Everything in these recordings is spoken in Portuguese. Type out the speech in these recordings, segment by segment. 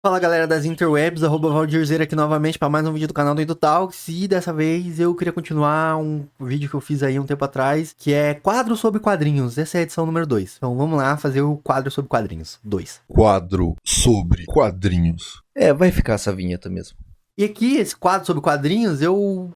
Fala galera das interwebs, @valdirzeira aqui novamente para mais um vídeo do canal do EduTalks. E dessa vez eu queria continuar um vídeo que eu fiz aí um tempo atrás, que é quadro sobre quadrinhos. Essa é a edição número 2. Então vamos lá fazer o quadro sobre quadrinhos 2. Quadro sobre quadrinhos. Vai ficar essa vinheta mesmo. E aqui, esse quadro sobre quadrinhos,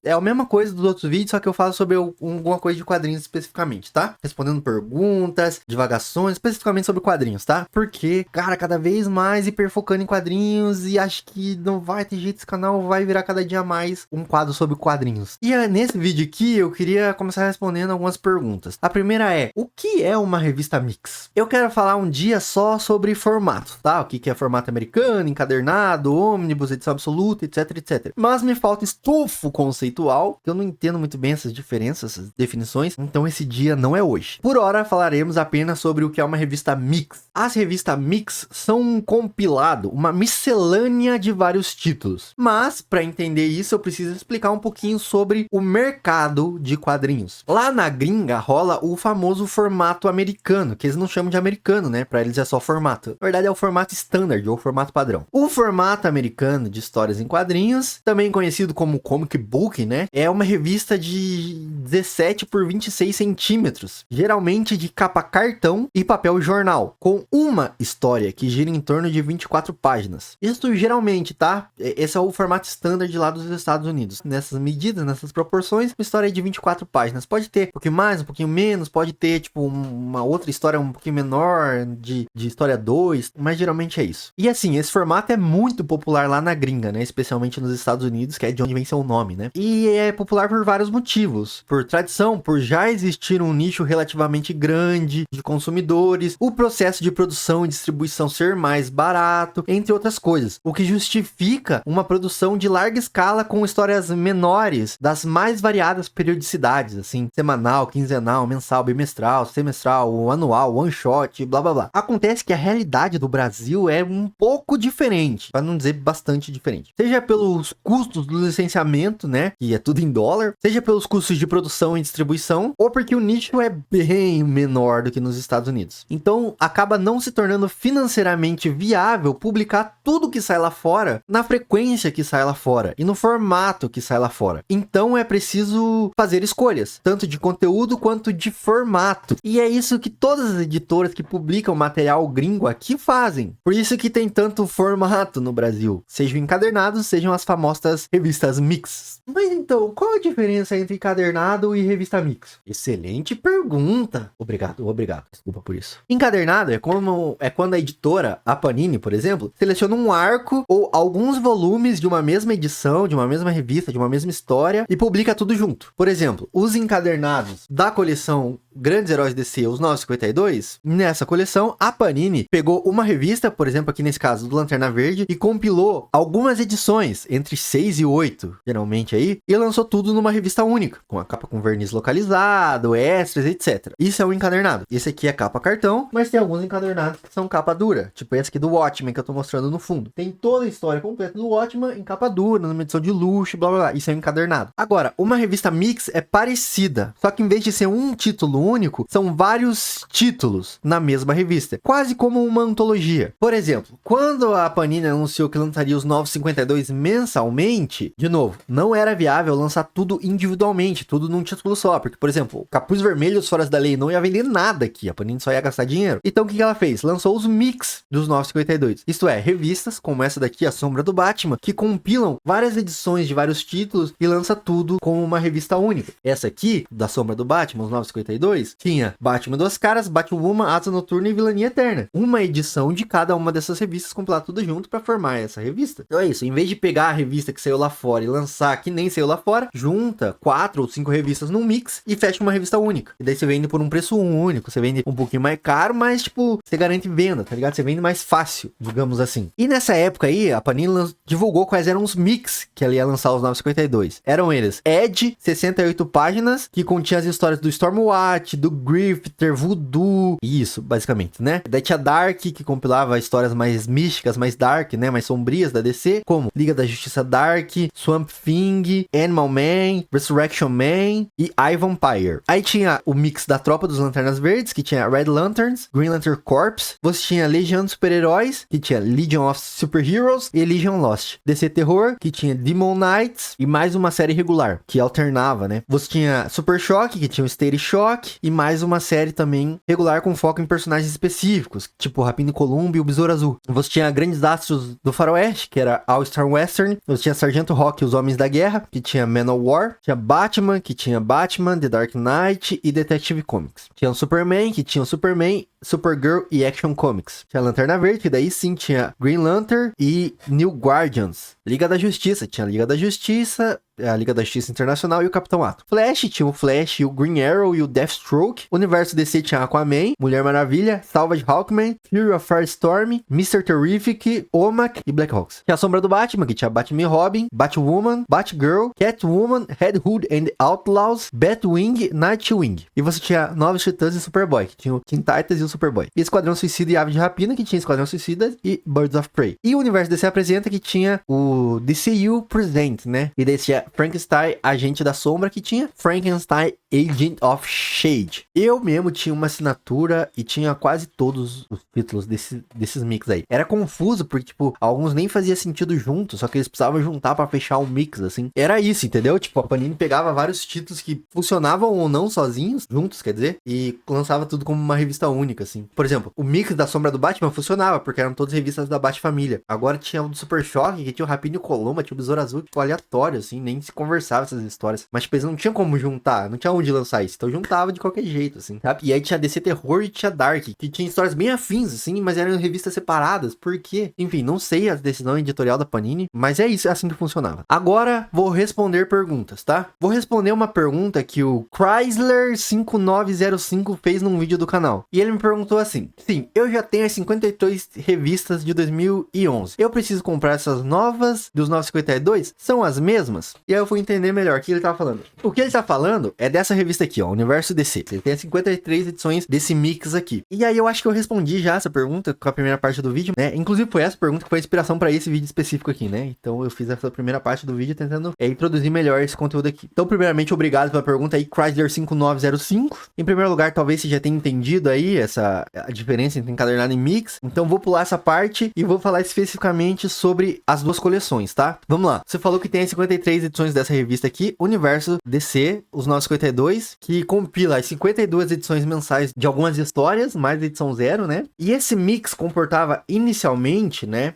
é a mesma coisa dos outros vídeos, só que eu falo sobre alguma coisa de quadrinhos especificamente, tá? Respondendo perguntas, divagações, especificamente sobre quadrinhos, tá? Porque, cara, cada vez mais hiperfocando em quadrinhos e acho que não vai ter jeito, esse canal vai virar cada dia mais um quadro sobre quadrinhos. E nesse vídeo aqui, eu queria começar respondendo algumas perguntas. A primeira é, o que é uma revista mix? Eu quero falar um dia só sobre formato, tá? O que é formato americano, encadernado, ônibus, edição absoluta, etc. Mas me falta estofo conceitual, que eu não entendo muito bem essas diferenças, essas definições, então esse dia não é hoje. Por hora, falaremos apenas sobre o que é uma revista mix. As revistas mix são um compilado, uma miscelânea de vários títulos. Mas, para entender isso, eu preciso explicar um pouquinho sobre o mercado de quadrinhos. Lá na gringa rola o famoso formato americano, que eles não chamam de americano, né? Para eles é só formato. Na verdade é o formato standard, ou formato padrão. O formato americano de histórias em quadrinhos, também conhecido como comic book, né? É uma revista de 17 por 26 centímetros, geralmente de capa cartão e papel jornal, com uma história que gira em torno de 24 páginas. Isso geralmente, tá? Esse é o formato standard lá dos Estados Unidos. Nessas medidas, nessas proporções, uma história de 24 páginas. Pode ter um pouquinho mais, um pouquinho menos, pode ter, tipo, uma outra história um pouquinho menor, de história 2, mas geralmente é isso. E assim, esse formato é muito popular lá na gringa, né? Especialmente nos Estados Unidos, que é de onde vem seu nome, né? E é popular por vários motivos. Por tradição, por já existir um nicho relativamente grande de consumidores, o processo de produção e distribuição ser mais barato, entre outras coisas. O que justifica uma produção de larga escala com histórias menores, das mais variadas periodicidades, assim, semanal, quinzenal, mensal, bimestral, semestral, anual, one shot, blá blá blá. Acontece que a realidade do Brasil é um pouco diferente, para não dizer bastante diferente. Seja pelos custos do licenciamento, né, que é tudo em dólar, seja pelos custos de produção e distribuição, ou porque o nicho é bem menor do que nos Estados Unidos. Então, acaba não se tornando financeiramente viável publicar tudo que sai lá fora, na frequência que sai lá fora, e no formato que sai lá fora. Então, é preciso fazer escolhas, tanto de conteúdo quanto de formato. E é isso que todas as editoras que publicam material gringo aqui fazem. Por isso que tem tanto formato no Brasil, sejam encadernados, sejam as famosas revistas mix. Mas então, qual a diferença entre encadernado e revista mix? Excelente pergunta. Obrigado. Desculpa por isso. Encadernado é quando a editora, a Panini, por exemplo, seleciona um arco ou alguns volumes de uma mesma edição, de uma mesma revista, de uma mesma história e publica tudo junto. Por exemplo, os encadernados da coleção Grandes Heróis DC, os 952, nessa coleção, a Panini pegou uma revista, por exemplo, aqui nesse caso, do Lanterna Verde, e compilou algumas edições, entre 6 e 8, geralmente aí, e lançou tudo numa revista única, com a capa com verniz localizado, extras, etc. Isso é o encadernado. Esse aqui é capa cartão, mas tem alguns encadernados que são capa dura, tipo esse aqui do Watchmen, que eu tô mostrando no fundo. Tem toda a história completa do Watchmen em capa dura, numa edição de luxo, blá blá blá. Isso é um encadernado. Agora, uma revista mix é parecida, só que em vez de ser um título único, são vários títulos na mesma revista, quase como uma antologia. Por exemplo, quando a Panini anunciou que lançaria os 952 mensalmente, de novo, não era viável lançar tudo individualmente, tudo num título só, porque, por exemplo, Capuz Vermelho e os Foras da Lei não ia vender nada aqui, a Panini só ia gastar dinheiro. Então o que ela fez? Lançou os mix dos 952, isto é, revistas como essa daqui, A Sombra do Batman, que compilam várias edições de vários títulos e lança tudo como uma revista única. Essa aqui, da Sombra do Batman, os 952, tinha Batman Duas Caras, Batwoman, Asa Noturna e Vilania Eterna. Uma edição de cada uma dessas revistas, compilar tudo junto para formar essa revista. Então é isso, em vez de pegar a revista que saiu lá fora e lançar que nem saiu lá fora, junta 4 ou 5 revistas num mix e fecha uma revista única. E daí você vende por um preço único, você vende um pouquinho mais caro, mas tipo, você garante venda, tá ligado? Você vende mais fácil, digamos assim. E nessa época aí, a Panini divulgou quais eram os mix que ela ia lançar os 952. Eram eles: Ed, 68 páginas, que continha as histórias do Stormwatch, Juggernaut, do Grifter, Voodoo. Isso, basicamente, né? Daí tinha Dark, que compilava histórias mais místicas, mais dark, né? Mais sombrias da DC, como Liga da Justiça Dark, Swamp Thing, Animal Man, Resurrection Man e I, Vampire. Aí tinha o mix da Tropa dos Lanternas Verdes, que tinha Red Lanterns, Green Lantern Corps. Você tinha Legião dos Super-Heróis, que tinha Legion of Superheroes e Legion Lost. DC Terror, que tinha Demon Knights e mais uma série regular, que alternava, né? Você tinha Super Shock, que tinha o State Shock e mais uma série também regular com foco em personagens específicos, tipo Rapina em Columbo e o Besouro Azul. Você tinha Grandes Astros do Faroeste, que era All Star Western. Você tinha Sargento Rock e os Homens da Guerra, que tinha Man of War. Tinha Batman, que tinha Batman, The Dark Knight e Detective Comics. Tinha o Superman, que tinha o Superman, Supergirl e Action Comics. Tinha Lanterna Verde, que daí sim tinha Green Lantern e New Guardians. Liga da Justiça, tinha a Liga da Justiça, a Liga da Justiça Internacional e o Capitão Atom. Flash, tinha o Flash, o Green Arrow e o Deathstroke. Universo DC tinha Aquaman, Mulher Maravilha, Savage Hawkman, Fury of Firestorm, Mr. Terrific, Omak e Blackhawks. Tinha a Sombra do Batman, que tinha Batman e Robin, Batwoman, Batgirl, Catwoman, Red Hood and Outlaws, Batwing, Nightwing. E você tinha Novos Titãs e Superboy, que tinha o Teen Titans e o Superboy. E Esquadrão Suicida e Ave de Rapina, que tinha Esquadrão Suicida e Birds of Prey. E o Universo DC apresenta, que tinha o DCU Present, né? E daí tinha Frankenstein, Agente da Sombra, que tinha Frankenstein, Agent of Shade. Eu mesmo tinha uma assinatura e tinha quase todos os títulos desses mix aí. Era confuso, porque, tipo, alguns nem fazia sentido juntos, só que eles precisavam juntar pra fechar um mix, assim. Era isso, entendeu? Tipo, a Panini pegava vários títulos que funcionavam ou não sozinhos, juntos, quer dizer, e lançava tudo como uma revista única, assim. Por exemplo, o mix da Sombra do Batman funcionava, porque eram todas revistas da Bat-Família. Agora tinha o do Super Choque, que tinha o Rapina e Columba, tinha o Besouro Azul, tipo, aleatório, assim, nem se conversava essas histórias. Mas, tipo, eles não tinham como juntar, não tinha onde lançar isso. Então juntava de qualquer jeito, assim, sabe? E aí tinha DC Terror e tinha Dark, que tinha histórias bem afins, assim, mas eram revistas separadas. Por quê? Enfim, não sei a decisão editorial da Panini, mas é isso, é assim que funcionava. Agora, vou responder perguntas, tá? Vou responder uma pergunta que o Chrysler5905 fez num vídeo do canal. E ele me perguntou assim: sim, eu já tenho as 52 revistas de 2011. Eu preciso comprar essas novas dos 952? São as mesmas? E aí eu fui entender melhor o que ele tava falando. O que ele tá falando é dessa revista aqui, ó, Universo DC. Ele tem as 53 edições desse mix aqui. E aí eu acho que eu respondi já essa pergunta com a primeira parte do vídeo, né? Inclusive foi essa pergunta que foi a inspiração pra esse vídeo específico aqui, né? Então eu fiz essa primeira parte do vídeo tentando introduzir melhor esse conteúdo aqui. Então, primeiramente, obrigado pela pergunta aí, Chrysler5905. Em primeiro lugar, talvez você já tenha entendido aí a diferença entre encadernado e mix. Então vou pular essa parte e vou falar especificamente sobre as duas coleções, tá? Vamos lá. Você falou que tem as 53 edições dessa revista aqui, Universo DC, os 952, que compila as 52 edições mensais de algumas histórias, mais a edição 0, né? E esse mix comportava inicialmente, né,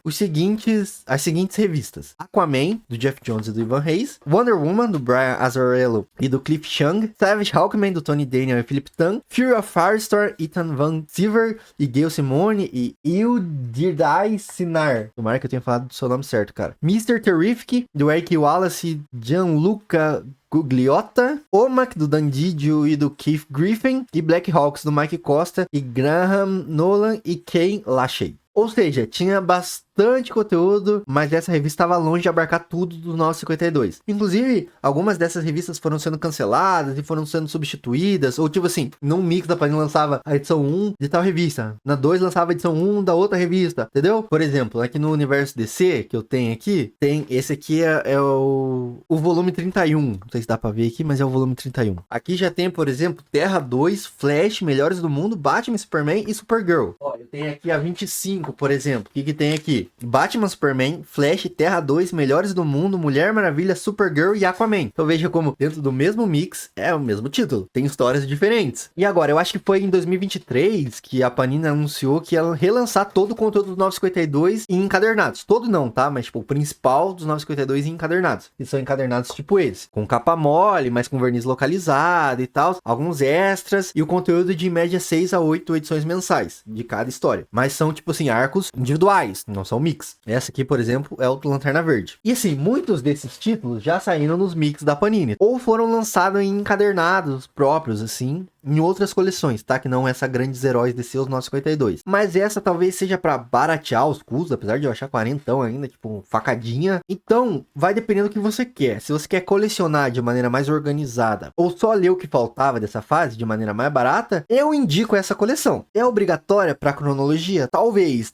as seguintes revistas: Aquaman, do Jeff Jones e do Ivan Reis, Wonder Woman, do Brian Azzarello e do Cliff Chung, Savage Hawkman, do Tony Daniel e Philip Tan, Fury of Firestorm, Ethan Van Sciver e Gail Simone e Ildirdai Sinar. Tomara que eu tenha falado do seu nome certo, cara. Mr. Terrific, do Eric Wallace e Gianluca Gugliotta, Omak, do Dan Didio e do Keith Griffin, e Black Hawks, do Mike Costa e Graham Nolan e Ken Lachey. Ou seja, tinha bastante conteúdo, mas essa revista estava longe de abarcar tudo do 952. Inclusive, algumas dessas revistas foram sendo canceladas e foram sendo substituídas, ou tipo assim, num mix da Panini lançava a edição 1 de tal revista, na 2 lançava a edição 1 da outra revista, entendeu? Por exemplo, aqui no Universo DC, que eu tenho aqui, tem esse aqui é o volume 31, não sei se dá pra ver aqui, mas é o volume 31. Aqui já tem, por exemplo, Terra 2, Flash, Melhores do Mundo, Batman, Superman e Supergirl. Ó, eu tenho aqui a 25, por exemplo. O que tem aqui? Batman, Superman, Flash, Terra 2, Melhores do Mundo, Mulher Maravilha, Supergirl e Aquaman. Então veja como dentro do mesmo mix é o mesmo título. Tem histórias diferentes. E agora, eu acho que foi em 2023 que a Panini anunciou que ia relançar todo o conteúdo dos 952 em encadernados. Todo não, tá? Mas tipo, o principal dos 952 em encadernados. E são encadernados tipo esse. Com capa mole, mas com verniz localizado e tal. Alguns extras. E o conteúdo de em média 6 a 8 edições mensais de cada história. Mas são tipo assim, arcos individuais, não são mix. Essa aqui, por exemplo, é o Lanterna Verde. E assim, muitos desses títulos já saíram nos mix da Panini, ou foram lançados em encadernados próprios, assim, em outras coleções, tá? Que não essa Grandes Heróis DC os 952. Mas essa talvez seja pra baratear os custos, apesar de eu achar 40 ainda, tipo, facadinha. Então, vai dependendo do que você quer. Se você quer colecionar de maneira mais organizada, ou só ler o que faltava dessa fase de maneira mais barata, eu indico essa coleção. É obrigatória pra cronologia? Talvez.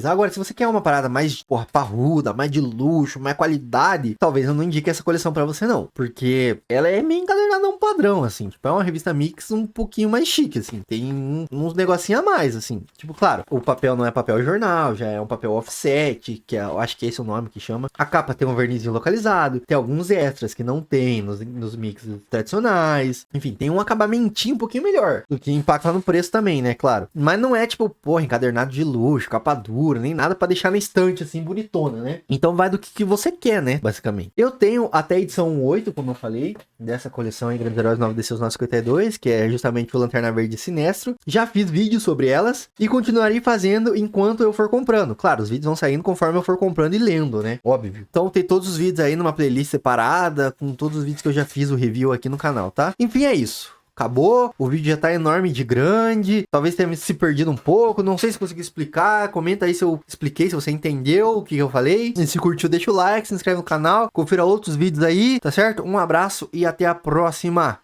Agora, se você quer uma parada mais, porra, parruda, mais de luxo, mais qualidade, talvez eu não indique essa coleção pra você não, porque ela é meio encadernada padrão, assim, tipo, é uma revista mix um pouquinho mais chique, assim, tem uns negocinhos a mais, assim, tipo, claro, o papel não é papel jornal, já é um papel offset, que eu acho que esse é o nome que chama, a capa tem um vernizinho localizado, tem alguns extras que não tem nos mixes tradicionais, enfim, tem um acabamentinho um pouquinho melhor, do que impacta no preço também, né, claro, mas não é tipo, porra, encadernado de luxo, capa dura, nem nada pra deixar na estante, assim, bonitona, né, então vai do que você quer, né, basicamente. Eu tenho até a edição 8, como eu falei, dessa coleção aí, Grandes Heróis 9 DC os 952, que é justamente o Lanterna Verde Sinestro. Já fiz vídeos sobre elas e continuarei fazendo enquanto eu for comprando. Claro, os vídeos vão saindo conforme eu for comprando e lendo, né? Óbvio. Então tem todos os vídeos aí numa playlist separada, com todos os vídeos que eu já fiz o review aqui no canal, tá? Enfim, é isso. Acabou, o vídeo já tá enorme de grande, talvez tenha se perdido um pouco, não sei se consegui explicar, comenta aí se eu expliquei, se você entendeu o que eu falei, e se curtiu deixa o like, se inscreve no canal, confira outros vídeos aí, tá certo? Um abraço e até a próxima!